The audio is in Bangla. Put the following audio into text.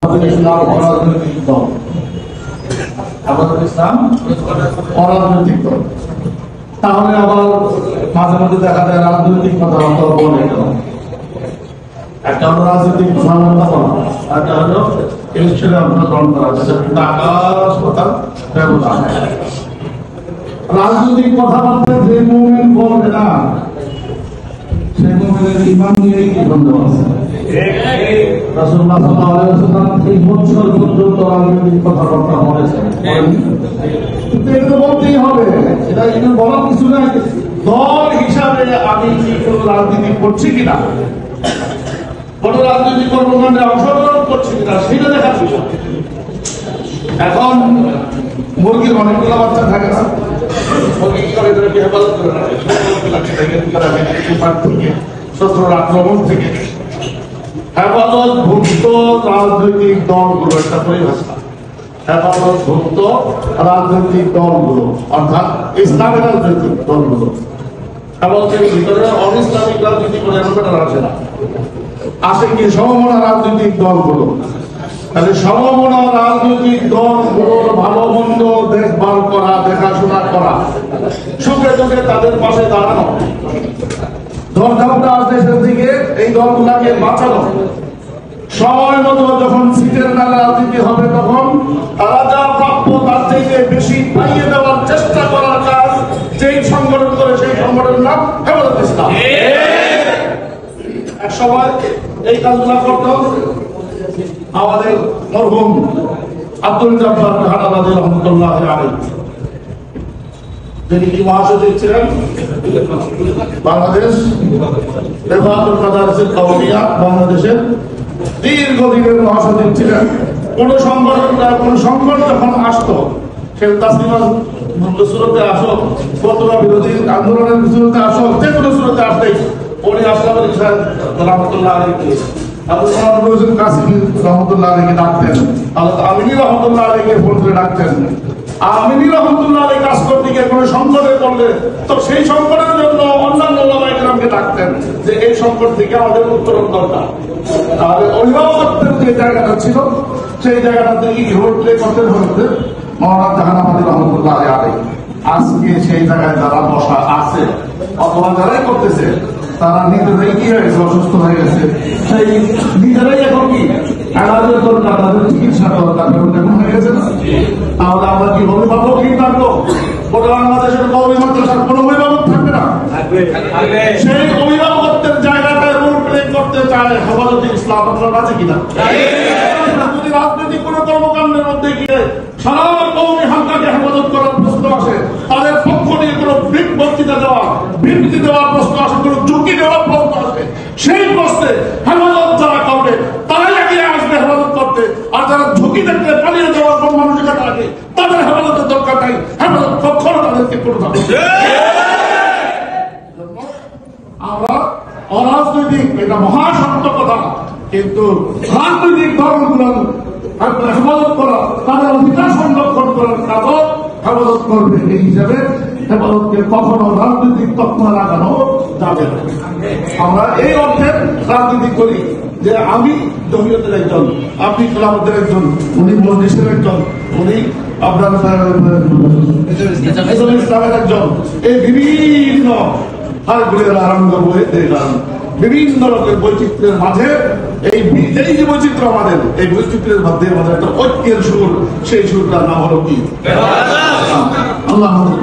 ইসলাম অরাজনৈতিক দল, আমাদের ইসলাম অরাজনৈতিক দল। তাহলে আবার মাঝে মধ্যে দেখা যায় রাজনৈতিক কথাবার্তা বলে, একটা হলো রাজনৈতিক সমালোচনা করা, একটা হলো ইলেকশনে অংশগ্রহণ করা, যেটা আকাশ কথা ব্যবধান। রাজনৈতিক কথাবার্তা যে মুমিন বলবে না, সেই মুমিনের ঈমান নিয়ে কি সন্দেহ আছে? রাসূলুল্লাহ সাল্লাল্লাহু আলাইহি ওয়াসাল্লাম 3 বছর পর্যন্ত রাজনৈতিক কথাবার্তা বলেছেন, কিন্তু এটা বলতেই হবে, এটা বলার কিছু নাই। দল হিসাবে আমি কি কোনো রাজনীতি করছি কিনা, কোনো রাজনৈতিক কর্মকাণ্ডে অংশগ্রহণ করছি কিনা, সেটা দেখার বিষয়। এখন মুরগির অনেকগুলো বাচ্চা থাকে না, মুরগি কি করে এদেরকে হেফাজত করে রাখে, শত্রুর আক্রমণ থেকে হেফাজতভুক্ত রাজনৈতিক দলগুলো, একটা পরিভাষা, হেফাজতভুক্ত রাজনৈতিক দলগুলো অর্থাৎ ইসলামী রাজনৈতিক দলগুলো। হেফাজতের ভিতরে অন ইসলামিক রাজনীতি করে এমনটা আসে না, আসে কি সমমনা রাজনৈতিক দলগুলো। তাহলে সমমনা রাজনৈতিক দলগুলোর ভালো মন্দ দেখভাল করা, দেখাশোনা করা, সুখে দুঃখে তাদের পাশে দাঁড়ানো, ধর্মটা দেশের দিকে এই দলগুলাকে বাঁচানো, সময় মতো যখন সিটের মেলা রাজনীতি হবে তখন তারা যা প্রাপ্য তার থেকে বেশি পাইয়ে দেওয়ার চেষ্টা করার কাজ যেই সংগঠন করে সেই সংগঠনের নাম হেফাজত ইসলাম। এক সময় এই কাজগুলা করত আমাদের মরহুম আব্দুল জব্বার কাহানাবাদী রহমতুল্লাহ আলাইহি, যিনি কি মহাসচিব ছিলেন বাংলাদেশ রেফাতুল মাদারিসিল কাওমিয়া, বাংলাদেশের দীর্ঘদিনের মহাসচিব ছিলেন। কোন সংগঠন যখন আসতো, সে তাসলিমার সুরতে আসো, ফতোয়া বিরোধী আন্দোলনের সুরতে আসো, যে কোনো সুরতে আসলেই উনি আসলাম রহমতুল্লাহ আলাইহি, আবুল কাসিম রহমতুল্লাহ আলাইহি ডাকতেন, আমিনী রহমতুল্লাহ আলাইহি ফোন করে ডাকতেন। আমিনী রহমতুল্লাহ আলাইহি কাজ করতে গিয়ে কোনো সংকটে পড়লে তো সেই সংকটের জন্য অন্যান্য ওলামায়ে কেরামকে ডাকতেন যে এই সংকট থেকে আমাদের উত্তরণ দরকার। তাহলে অভিভাবকত্বের যে জায়গাটা ছিল সেই জায়গাটাতে কি রোল প্লে করতেন হতে মাওলানা জাহানাবাদী রহমতুল্লাহ আলাইহি। আজকে সেই জায়গায় যারা বসা আছে অথবা যারাই করতেছে তারা নিজেরাই কি হয়ে গেছে, অসুস্থ হয়ে গেছে, সেই নিজেরাই এখন কি এলাজের দরকার, তাদের চিকিৎসা দরকার, এমন হয়ে গেছে না? তাহলে আমরা কি অভিভাবকহীন থাকবো? গোটা বাংলাদেশের মাদ্রাসার কোন অভিভাবক থাকবে না, সেই অভিভাবকত্বের জায়গাটায় রোল প্লে করতে চায় হেফাজতে ইসলাম। আপনার আছে কিনা? যদি রাজনৈতিক কোন কর্মকাণ্ডের মধ্যে গিয়ে সারা কওমি হালকাকে হেফাজত করার প্রশ্ন আসে, তাদের পক্ষ নিয়ে কোন বক্তৃতা দেওয়া, বিবৃতি দেওয়ার প্রশ্ন আসে, কোন ঝুঁকি দেওয়ার প্রশ্ন আসে, সেই প্রশ্নে হেফাজত যারা করবে তারাই এগিয়ে আসবে হেফাজত করতে। আর যারা ঝুঁকি দেখলে পালিয়ে যাওয়ার কোন মানসিকতা থাকে তাদের হেফাজতের দরকার নাই, হেফাজত কখনো তাদেরকে কোনো থাকে। আমরা অরাজনৈতিক, এটা মহাসত্য কথা, কিন্তু রাজনৈতিক দলগুলো হেফাজত করা, তাদের অধিকার সংরক্ষণ করার কাজও হেফাজত করবে। এই হিসাবে হেফাজতকে কখনো রাজনৈতিক তকমা লাগানো যাবে না। আমরা এই অর্থে রাজনীতি করি যে আমি জমিয়তের একজন, আপনি খেলাফতের একজন, উনি মজলিসের একজন, উনি আপনার ইসলামের একজন, এই বিভিন্ন আরম্ভ হয়ে বিভিন্ন রকমের বৈচিত্র্যের মাঝে এই যে বৈচিত্র্য আমাদের, এই বৈচিত্র্যের মধ্যে আমাদের একটা ঐক্যের সুর, সেই সুরটার নাম হলো কি? আল্লাহ আমাদের